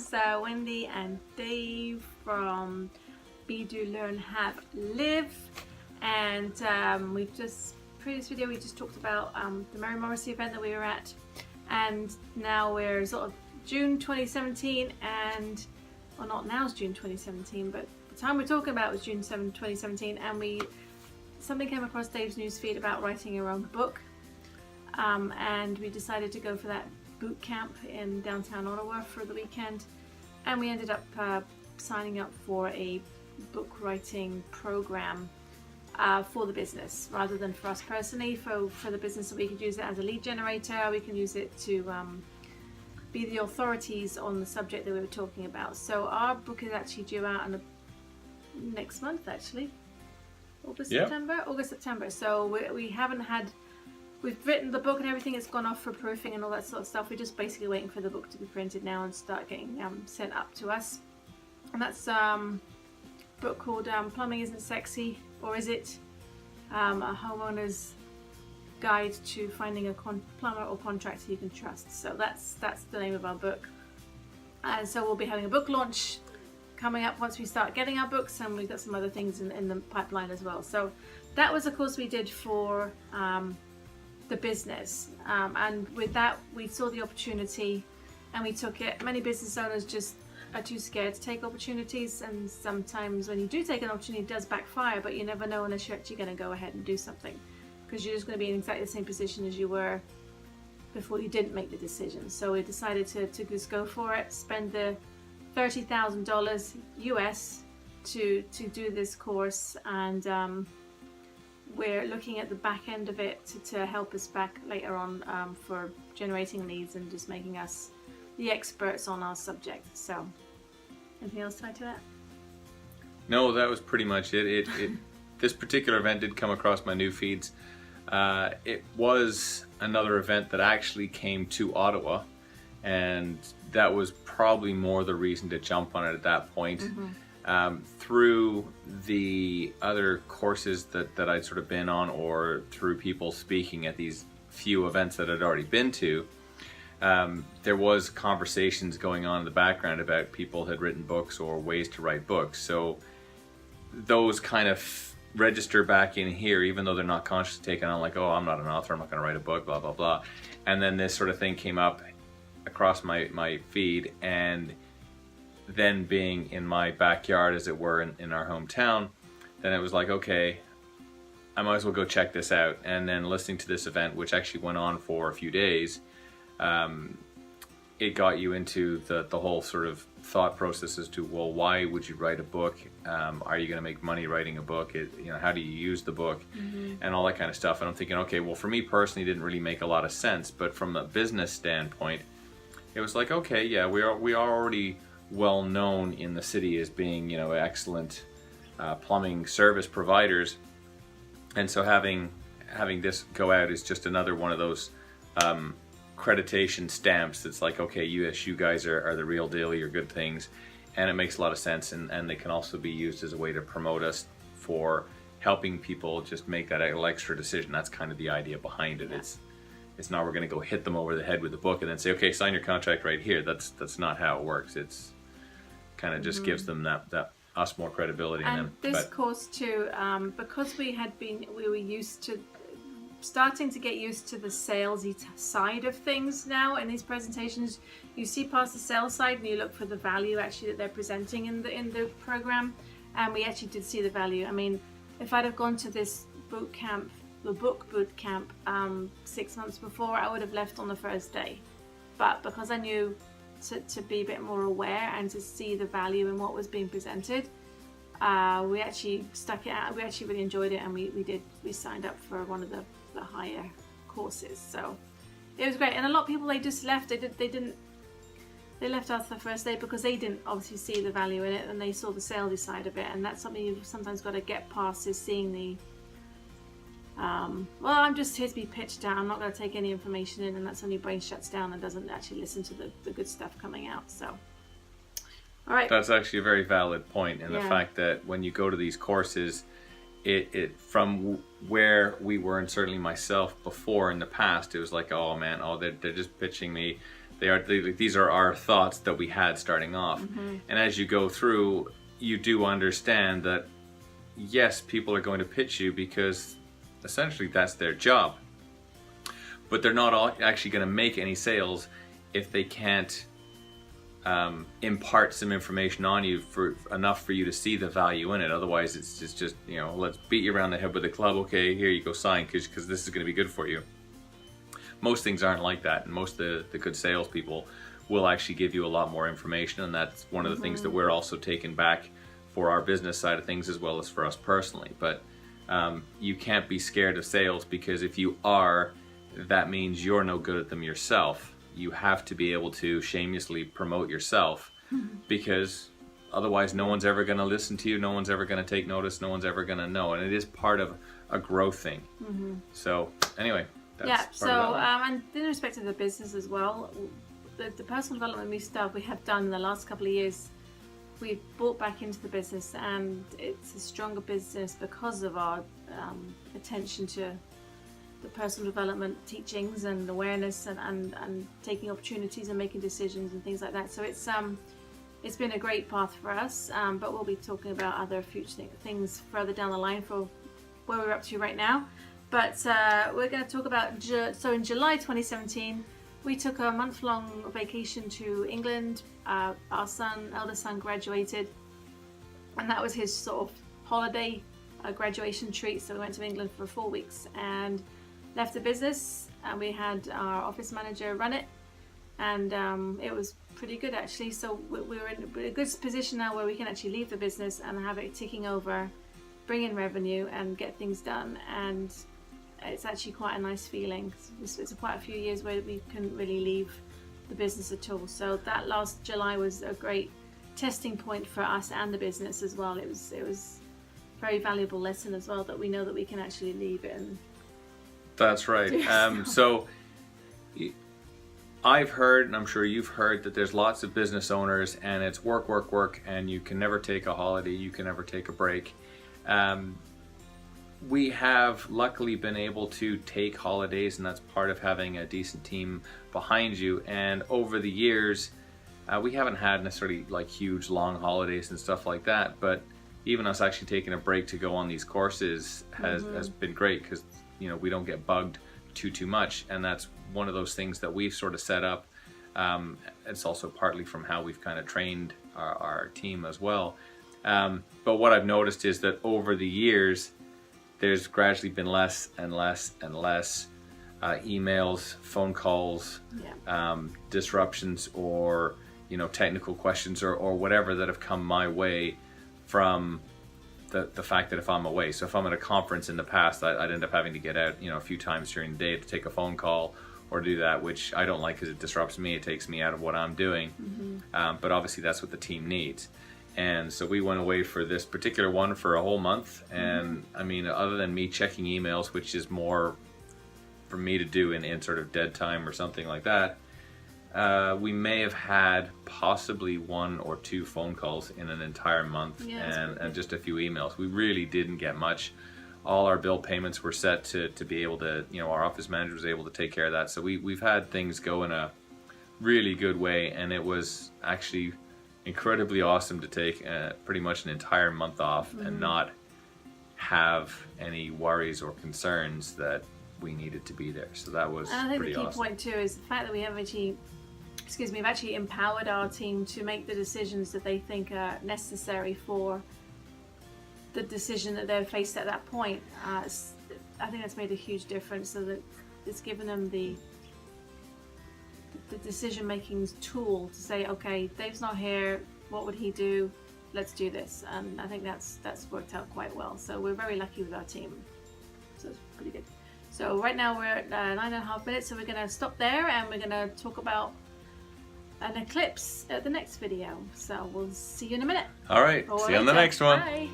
is Wendy and Dave from Be, Do, Learn, Have, Live, and we've just, previous video we just talked about the Mary Morrissey event that we were at, and now we're sort of June 2017, and, well, not now it's June 2017, but the time we're talking about was June 7, 2017, and something came across Dave's newsfeed about writing your own book, and we decided to go for that boot camp in downtown Ottawa for the weekend, and we ended up signing up for a book writing program for the business rather than for us personally. For the business, so we could use it as a lead generator, we can use it to be the authorities on the subject that we were talking about. So our book is actually due out in next month, actually, August, September. So we haven't had, we've written the book and everything, it's gone off for proofing and all that sort of stuff. We're just basically waiting for the book to be printed now and start getting sent up to us. And that's a book called Plumbing Isn't Sexy, or Is It? A homeowner's guide to finding a plumber or contractor you can trust. So that's the name of our book. And so we'll be having a book launch coming up once we start getting our books, and we've got some other things in the pipeline as well. So that was, of course, we did for the business, and with that we saw the opportunity and we took it. Many business owners just are too scared to take opportunities, and sometimes when you do take an opportunity it does backfire, but you never know unless you're actually going to go ahead and do something, because you're just going to be in exactly the same position as you were before you didn't make the decision. So we decided to just go for it, spend the $30,000 US to do this course, and we're looking at the back end of it to help us back later on for generating leads and just making us the experts on our subject. So anything else tied to that? No, that was pretty much it. This particular event did come across my new feeds. It was another event that actually came to Ottawa, and that was probably more the reason to jump on it at that point. Mm-hmm. Through the other courses that I'd sort of been on, or through people speaking at these few events that I'd already been to, there was conversations going on in the background about people had written books or ways to write books. So those kind of register back in here, even though they're not consciously taken on, like, oh, I'm not an author, I'm not going to write a book, blah, blah, blah. And then this sort of thing came up across my feed, and then being in my backyard, as it were, in our hometown, then it was like, okay, I might as well go check this out. And then listening to this event, which actually went on for a few days, it got you into the whole sort of thought process as to, well, why would you write a book? Are you going to make money writing a book? How do you use the book? Mm-hmm. And all that kind of stuff. And I'm thinking, okay, well, for me personally, it didn't really make a lot of sense, but from a business standpoint, it was like, okay, yeah, we are already well known in the city as being, excellent plumbing service providers, and so having this go out is just another one of those accreditation stamps that's like, okay, you guys are the real deal, you're good things, and it makes a lot of sense, and they can also be used as a way to promote us for helping people just make that extra decision. That's kind of the idea behind it. Yeah. It's not we're going to go hit them over the head with the book and then say, okay, sign your contract right here. That's not how it works. It's kind of just gives them that us more credibility. And this course too, because we were used to starting to get used to the salesy side of things now. In these presentations, you see past the sales side and you look for the value actually that they're presenting in the program, and we actually did see the value. I mean, if I'd have gone to this boot camp, the book boot camp, 6 months before, I would have left on the first day. But because I knew to be a bit more aware and to see the value in what was being presented, we actually stuck it out. We actually really enjoyed it, and we signed up for one of the higher courses. So it was great. And a lot of people, they just left. They left after the first day because they didn't obviously see the value in it, and they saw the salesy side of it. And that's something you've sometimes got to get past, is seeing the well, I'm just here to be pitched down, I'm not going to take any information in, and that's when your brain shuts down and doesn't actually listen to the good stuff coming out. So, all right. That's actually a very valid point, and the fact that when you go to these courses, it from where we were, and certainly myself before in the past, it was like, oh man, they're just pitching me These are our thoughts that we had starting off. And as you go through, you do understand that yes, people are going to pitch you because essentially that's their job, but they're not all actually going to make any sales if they can't impart some information on you for enough for you to see the value in it. Otherwise it's just you know, let's beat you around the head with a club. Okay, here you go, sign, because this is going to be good for you. Most things aren't like that, and most of the good salespeople will actually give you a lot more information, and that's one of the things that we're also taking back for our business side of things as well as for us personally. But you can't be scared of sales, because if you are, that means you're no good at them yourself. You have to be able to shamelessly promote yourself, because otherwise no one's ever going to listen to you, no one's ever going to take notice, no one's ever going to know, and it is part of a growth thing. So anyway, that's part of that. And in respect to the business as well, the personal development stuff we have done in the last couple of years, we've brought back into the business, and it's a stronger business because of our attention to the personal development teachings and awareness and taking opportunities and making decisions and things like that. So it's been a great path for us, but we'll be talking about other future things further down the line for where we're up to right now. But we're going to talk about, so in July 2017, we took a month-long vacation to England. Our eldest son graduated, and that was his sort of holiday graduation treat. So we went to England for 4 weeks and left the business, and we had our office manager run it, and it was pretty good actually. So we're in a good position now where we can actually leave the business and have it ticking over, bring in revenue and get things done, and it's actually quite a nice feeling. It's quite a few years where we couldn't really leave the business at all. So that last July was a great testing point for us and the business as well. It was a very valuable lesson as well, that we know that we can actually leave it. And that's right. So I've heard, and I'm sure you've heard, that there's lots of business owners and it's work, work, work, and you can never take a holiday, you can never take a break. We have luckily been able to take holidays, and that's part of having a decent team behind you. And over the years, we haven't had necessarily like huge long holidays and stuff like that, but even us actually taking a break to go on these courses has been great, because you know, we don't get bugged too much, and that's one of those things that we've sort of set up. It's also partly from how we've kind of trained our team as well. But what I've noticed is that over the years, there's gradually been less and less and less emails, phone calls, disruptions, or you know, technical questions or whatever that have come my way from the fact that if I'm away. So if I'm at a conference in the past, I'd end up having to get out, you know, a few times during the day to take a phone call or do that, which I don't like because it disrupts me. It takes me out of what I'm doing. But obviously that's what the team needs. And so we went away for this particular one for a whole month. And I mean, other than me checking emails, which is more for me to do in sort of dead time or something like that, we may have had possibly 1 or 2 phone calls in an entire month, and just a few emails. We really didn't get much. All our bill payments were set to be able to, you know, our office manager was able to take care of that. So we've had things go in a really good way, and it was actually incredibly awesome to take pretty much an entire month off and not have any worries or concerns that we needed to be there. So that was pretty awesome. I think the key point too is the fact that we have actually, we've actually empowered our team to make the decisions that they think are necessary for the decision that they're faced at that point. I think that's made a huge difference, so that it's given them the decision-making tool to say, okay, Dave's not here, what would he do? Let's do this. And I think that's worked out quite well. So we're very lucky with our team. So it's pretty good. So right now we're at 9.5 minutes, so we're going to stop there and we're going to talk about an eclipse at the next video. So we'll see you in a minute. All right, see you on the next one. Bye.